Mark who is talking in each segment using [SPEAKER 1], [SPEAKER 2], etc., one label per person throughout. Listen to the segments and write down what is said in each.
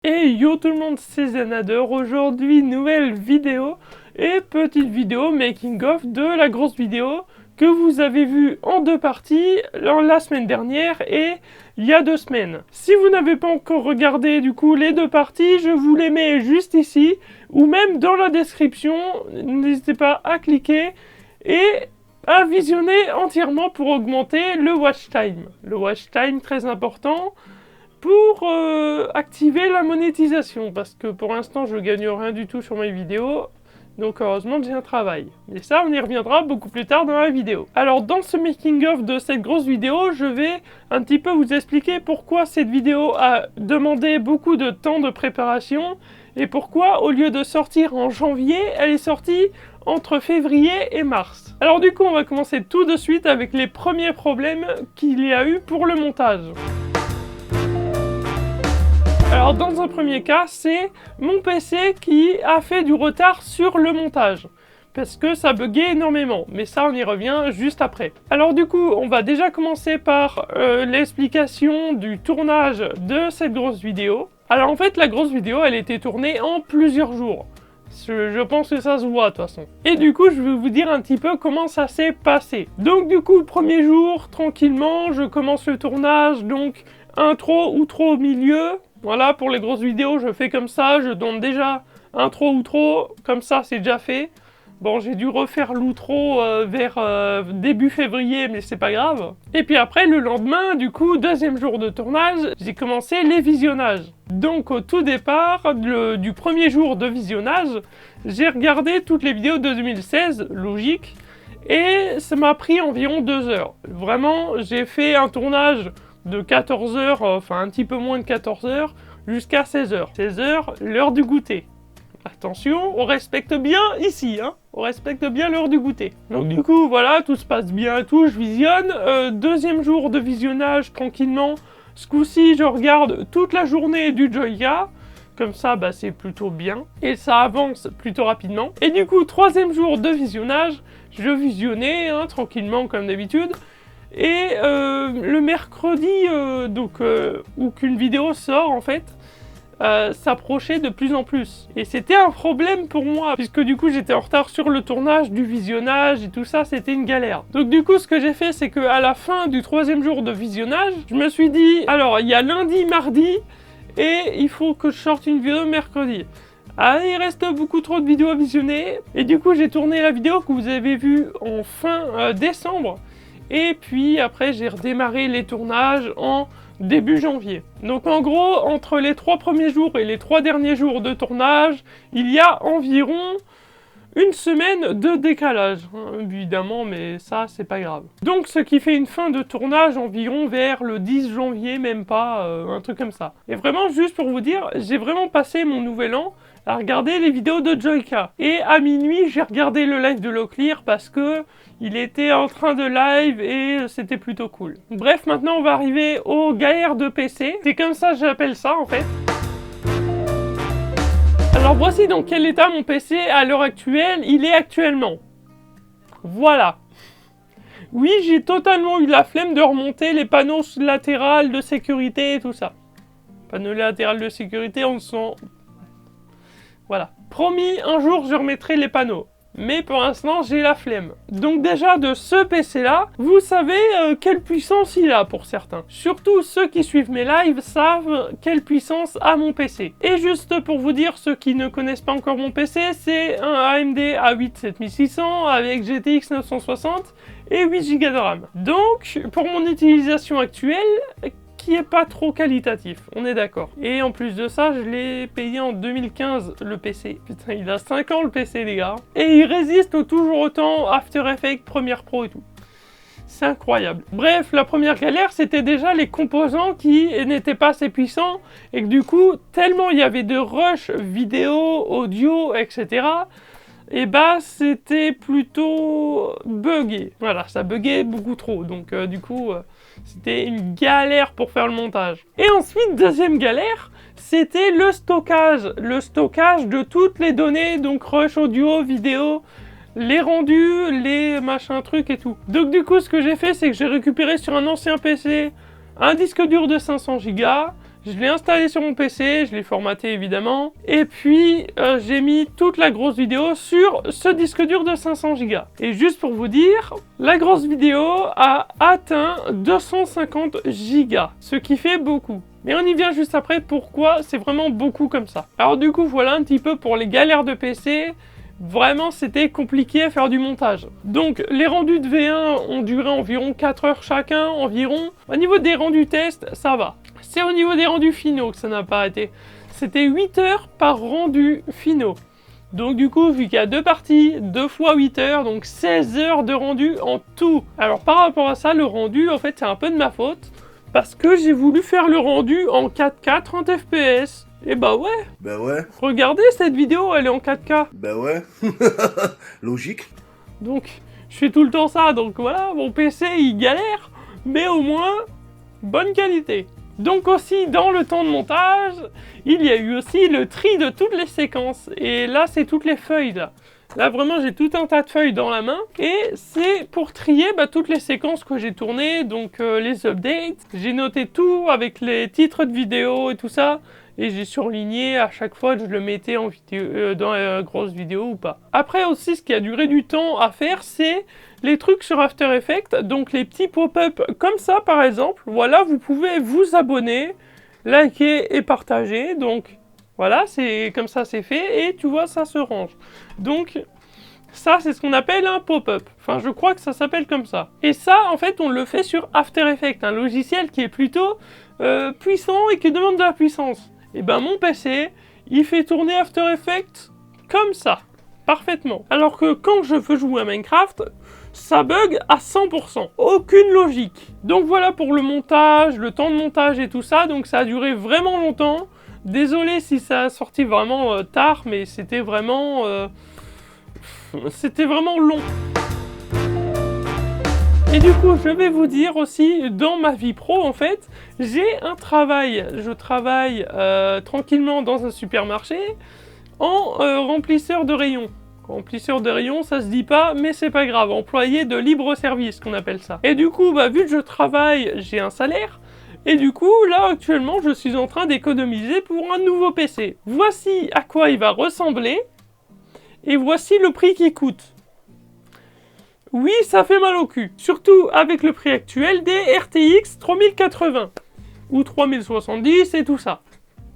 [SPEAKER 1] Et yo tout le monde, c'est Xanader. Aujourd'hui, nouvelle vidéo et petite vidéo making of de la grosse vidéo que vous avez vue en deux parties la semaine dernière et il y a 2 semaines. Si vous n'avez pas encore regardé du coup les deux parties, je vous les mets juste ici ou même dans la description. N'hésitez pas à cliquer et à visionner entièrement pour augmenter le watch time. Le watch time très important pour activer la monétisation, parce que pour l'instant je gagne rien du tout sur mes vidéos, donc heureusement que j'ai un travail. Et ça on y reviendra beaucoup plus tard dans la vidéo. Alors dans ce making of de cette grosse vidéo, je vais un petit peu vous expliquer pourquoi cette vidéo a demandé beaucoup de temps de préparation, et pourquoi au lieu de sortir en janvier, elle est sortie entre février et mars. Alors du coup on va commencer tout de suite avec les premiers problèmes qu'il y a eu pour le montage. Alors dans un premier cas, c'est mon PC qui a fait du retard sur le montage, parce que ça buguait énormément, mais ça on y revient juste après. Alors du coup, on va déjà commencer par l'explication du tournage de cette grosse vidéo. Alors en fait, la grosse vidéo, elle a été tournée en plusieurs jours. Je pense que ça se voit de toute façon. Et du coup, je vais vous dire un petit peu comment ça s'est passé. Donc du coup, premier jour, tranquillement, je commence le tournage, donc intro, outro au milieu. Voilà, pour les grosses vidéos, je fais comme ça, je donne déjà intro, outro, comme ça c'est déjà fait. Bon, j'ai dû refaire l'outro vers début février, mais c'est pas grave. Et puis après, le lendemain, du coup, deuxième jour de tournage, j'ai commencé les visionnages. Donc au tout départ, du premier jour de visionnage, j'ai regardé toutes les vidéos de 2016, logique, et ça m'a pris environ 2 heures. Vraiment, j'ai fait un tournage de 14 heures, enfin un petit peu moins de 14 heures, jusqu'à 16 heures. 16 heures, l'heure du goûter. Attention, on respecte bien ici, hein. On respecte bien l'heure du goûter. Donc du coup, voilà, tout se passe bien et tout, je visionne. Deuxième jour de visionnage, tranquillement. Ce coup-ci, je regarde toute la journée du Joyka. Comme ça, bah, c'est plutôt bien. Et ça avance plutôt rapidement. Et du coup, troisième jour de visionnage, je visionnais, hein, tranquillement comme d'habitude. Et le mercredi, où qu'une vidéo sort en fait, s'approchait de plus en plus. Et c'était un problème pour moi, puisque du coup j'étais en retard sur le tournage, du visionnage et tout ça, c'était une galère. Donc du coup ce que j'ai fait, c'est qu'à la fin du troisième jour de visionnage, je me suis dit, alors il y a lundi, mardi, et il faut que je sorte une vidéo mercredi. Ah, il reste beaucoup trop de vidéos à visionner, et du coup j'ai tourné la vidéo que vous avez vue en fin décembre. Et puis après, j'ai redémarré les tournages en début janvier. Donc en gros, entre les 3 premiers jours et les 3 derniers jours de tournage, il y a environ une semaine de décalage. Évidemment, mais ça, c'est pas grave. Donc ce qui fait une fin de tournage environ vers le 10 janvier, même pas, un truc comme ça. Et vraiment, juste pour vous dire, j'ai vraiment passé mon nouvel an à regarder les vidéos de Joyka. Et à minuit, j'ai regardé le live de Locklear parce que il était en train de live et c'était plutôt cool. Bref, maintenant on va arriver aux galères de PC. C'est comme ça que j'appelle ça en fait. Alors voici dans quel état mon PC à l'heure actuelle, il est actuellement. Voilà. Oui, j'ai totalement eu la flemme de remonter les panneaux latéraux de sécurité et tout ça. Panneaux latéraux de sécurité, on sent... Voilà. Promis, un jour je remettrai les panneaux. Mais pour l'instant, j'ai la flemme. Donc déjà, de ce PC-là, vous savez quelle puissance il a pour certains. Surtout ceux qui suivent mes lives savent quelle puissance a mon PC. Et juste pour vous dire, ceux qui ne connaissent pas encore mon PC, c'est un AMD A8 7600 avec GTX 960 et 8 Go de RAM. Donc, pour mon utilisation actuelle, qui est pas trop qualitatif, on est d'accord. Et en plus de ça, je l'ai payé en 2015, le PC. Putain, il a 5 ans le PC, les gars. Et il résiste toujours autant After Effects, Premiere Pro et tout. C'est incroyable. Bref, la première galère, c'était déjà les composants qui n'étaient pas assez puissants. Et que du coup, tellement il y avait de rush vidéo, audio, etc., et bah c'était plutôt buggé. Voilà, ça buguait beaucoup trop. Donc du coup, c'était une galère pour faire le montage. Et ensuite, deuxième galère, c'était le stockage. Le stockage de toutes les données, donc rush audio, vidéo, les rendus, les machins trucs et tout. Donc du coup, ce que j'ai fait, c'est que j'ai récupéré sur un ancien PC un disque dur de 500 Go. Je l'ai installé sur mon PC, je l'ai formaté évidemment, et puis j'ai mis toute la grosse vidéo sur ce disque dur de 500 Go. Et juste pour vous dire, la grosse vidéo a atteint 250 Go, ce qui fait beaucoup. Mais on y vient juste après, pourquoi c'est vraiment beaucoup comme ça. Alors du coup, voilà un petit peu pour les galères de PC. Vraiment, c'était compliqué à faire du montage. Donc, les rendus de V1 ont duré environ 4 heures chacun, environ. Au niveau des rendus test, ça va. C'est au niveau des rendus finaux que ça n'a pas été. C'était 8 heures par rendu finaux. Donc du coup, vu qu'il y a 2 parties, 2 fois 8 heures, donc 16 heures de rendu en tout. Alors par rapport à ça, le rendu, en fait, c'est un peu de ma faute. Parce que j'ai voulu faire le rendu en 4K 30 FPS. Et bah ouais.
[SPEAKER 2] Bah ouais.
[SPEAKER 1] Regardez cette vidéo, elle est en 4K.
[SPEAKER 2] Bah ouais. Logique.
[SPEAKER 1] Donc, je fais tout le temps ça, donc voilà, mon PC il galère, mais au moins, bonne qualité. Donc aussi, dans le temps de montage, il y a eu aussi le tri de toutes les séquences. Et là, c'est toutes les feuilles, là. Là, vraiment, j'ai tout un tas de feuilles dans la main. Et c'est pour trier toutes les séquences que j'ai tournées, donc les updates. J'ai noté tout avec les titres de vidéos et tout ça. Et j'ai surligné à chaque fois que je le mettais en vidéo, dans la grosse vidéo ou pas. Après aussi, ce qui a duré du temps à faire, c'est les trucs sur After Effects. Donc les petits pop-up comme ça, par exemple. Voilà, vous pouvez vous abonner, liker et partager. Donc voilà, c'est comme ça c'est fait. Et tu vois, ça se range. Donc ça, c'est ce qu'on appelle un pop-up. Enfin, je crois que ça s'appelle comme ça. Et ça, en fait, on le fait sur After Effects, un logiciel qui est plutôt puissant et qui demande de la puissance. Et ben mon PC, il fait tourner After Effects comme ça, parfaitement. Alors que quand je veux jouer à Minecraft, ça bug à 100%. Aucune logique. Donc voilà pour le montage, le temps de montage et tout ça. Donc ça a duré vraiment longtemps. Désolé si ça a sorti vraiment tard, mais c'était vraiment long. Et du coup, je vais vous dire aussi, dans ma vie pro, en fait, j'ai un travail. Je travaille tranquillement dans un supermarché en remplisseur de rayons. Remplisseur de rayons, ça se dit pas, mais c'est pas grave. Employé de libre service, qu'on appelle ça. Et du coup, vu que je travaille, j'ai un salaire. Et du coup, là, actuellement, je suis en train d'économiser pour un nouveau PC. Voici à quoi il va ressembler. Et voici le prix qu'il coûte. Oui, ça fait mal au cul. Surtout avec le prix actuel des RTX 3080. Ou 3070 et tout ça.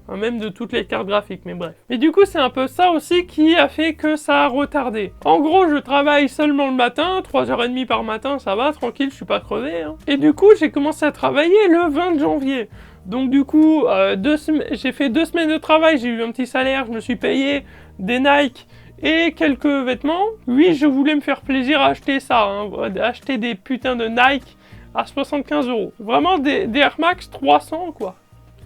[SPEAKER 1] Enfin, même de toutes les cartes graphiques, mais bref. Et du coup, c'est un peu ça aussi qui a fait que ça a retardé. En gros, je travaille seulement le matin, 3h30 par matin, ça va, tranquille, je suis pas crevé. Hein. Et du coup, j'ai commencé à travailler le 20 janvier. Donc du coup, j'ai fait 2 semaines de travail, j'ai eu un petit salaire, je me suis payé des Nike et quelques vêtements. Oui, je voulais me faire plaisir à acheter ça, hein, acheter des putains de Nike à 75 €. Vraiment des Air Max 300 quoi.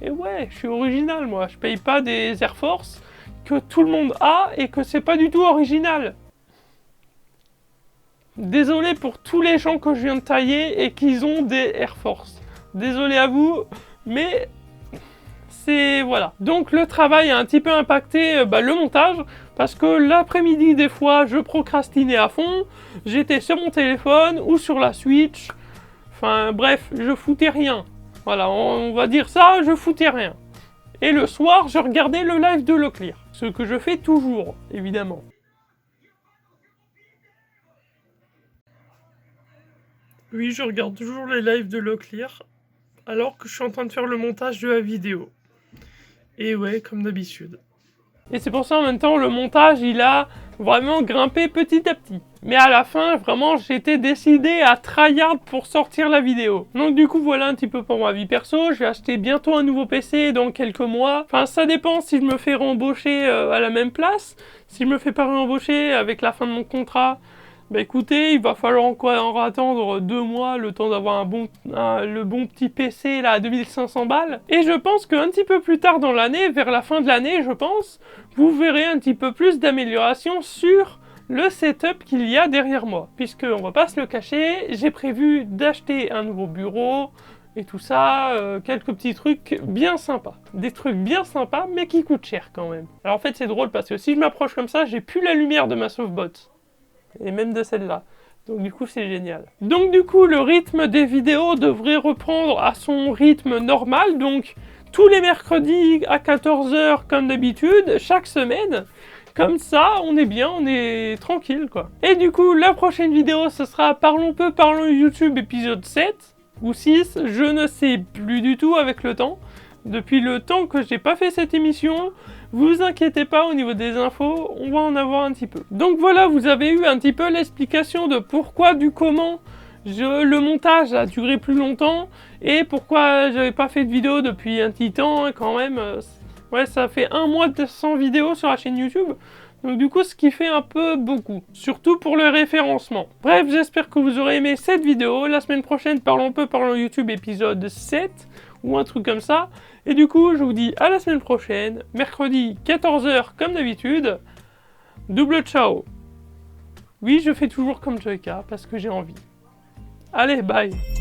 [SPEAKER 1] Et ouais, je suis original moi, je paye pas des Air Force que tout le monde a et que c'est pas du tout original. Désolé pour tous les gens que je viens de tailler et qu'ils ont des Air Force. Désolé à vous, mais c'est voilà. Donc le travail a un petit peu impacté le montage parce que l'après-midi des fois je procrastinais à fond, j'étais sur mon téléphone ou sur la Switch, enfin bref, je foutais rien. Voilà, on va dire ça, je foutais rien. Et le soir, je regardais le live de Leclerc, ce que je fais toujours, évidemment. Oui, je regarde toujours les lives de Leclerc, alors que je suis en train de faire le montage de la vidéo. Et ouais, comme d'habitude. Et c'est pour ça, en même temps, le montage, il a vraiment grimpé petit à petit. Mais à la fin, vraiment, j'étais décidé à tryhard pour sortir la vidéo. Donc du coup, voilà un petit peu pour ma vie perso. Je vais acheter bientôt un nouveau PC dans quelques mois. Enfin, ça dépend si je me fais réembaucher à la même place. Si je me fais pas réembaucher avec la fin de mon contrat, bah écoutez, il va falloir encore attendre 2 mois le temps d'avoir le bon petit PC là à 2500 balles. Et je pense qu'un petit peu plus tard dans l'année, vers la fin de l'année, je pense, vous verrez un petit peu plus d'amélioration sur le setup qu'il y a derrière moi. Puisque, on va pas se le cacher, j'ai prévu d'acheter un nouveau bureau et tout ça, quelques petits trucs bien sympas. Des trucs bien sympas, mais qui coûtent cher quand même. Alors en fait, c'est drôle parce que si je m'approche comme ça, j'ai plus la lumière de ma softbox. Et même de celle-là. Donc du coup, c'est génial. Donc du coup, le rythme des vidéos devrait reprendre à son rythme normal. Donc tous les mercredis à 14 h comme d'habitude, chaque semaine. Comme ça, on est bien, on est tranquille, quoi. Et du coup, la prochaine vidéo, ce sera Parlons peu, parlons YouTube épisode 7 ou 6, je ne sais plus du tout avec le temps. Depuis le temps que j'ai pas fait cette émission, vous inquiétez pas au niveau des infos, on va en avoir un petit peu. Donc voilà, vous avez eu un petit peu l'explication de pourquoi, du comment, le montage a duré plus longtemps et pourquoi j'avais pas fait de vidéo depuis un petit temps quand même. Ouais, ça fait 1 mois de 100 vidéos sur la chaîne YouTube. Donc du coup, ce qui fait un peu beaucoup. Surtout pour le référencement. Bref, j'espère que vous aurez aimé cette vidéo. La semaine prochaine, parlons peu, parlons YouTube épisode 7. Ou un truc comme ça. Et du coup, je vous dis à la semaine prochaine. Mercredi, 14 h comme d'habitude. Double ciao. Oui, je fais toujours comme Joyka parce que j'ai envie. Allez, bye.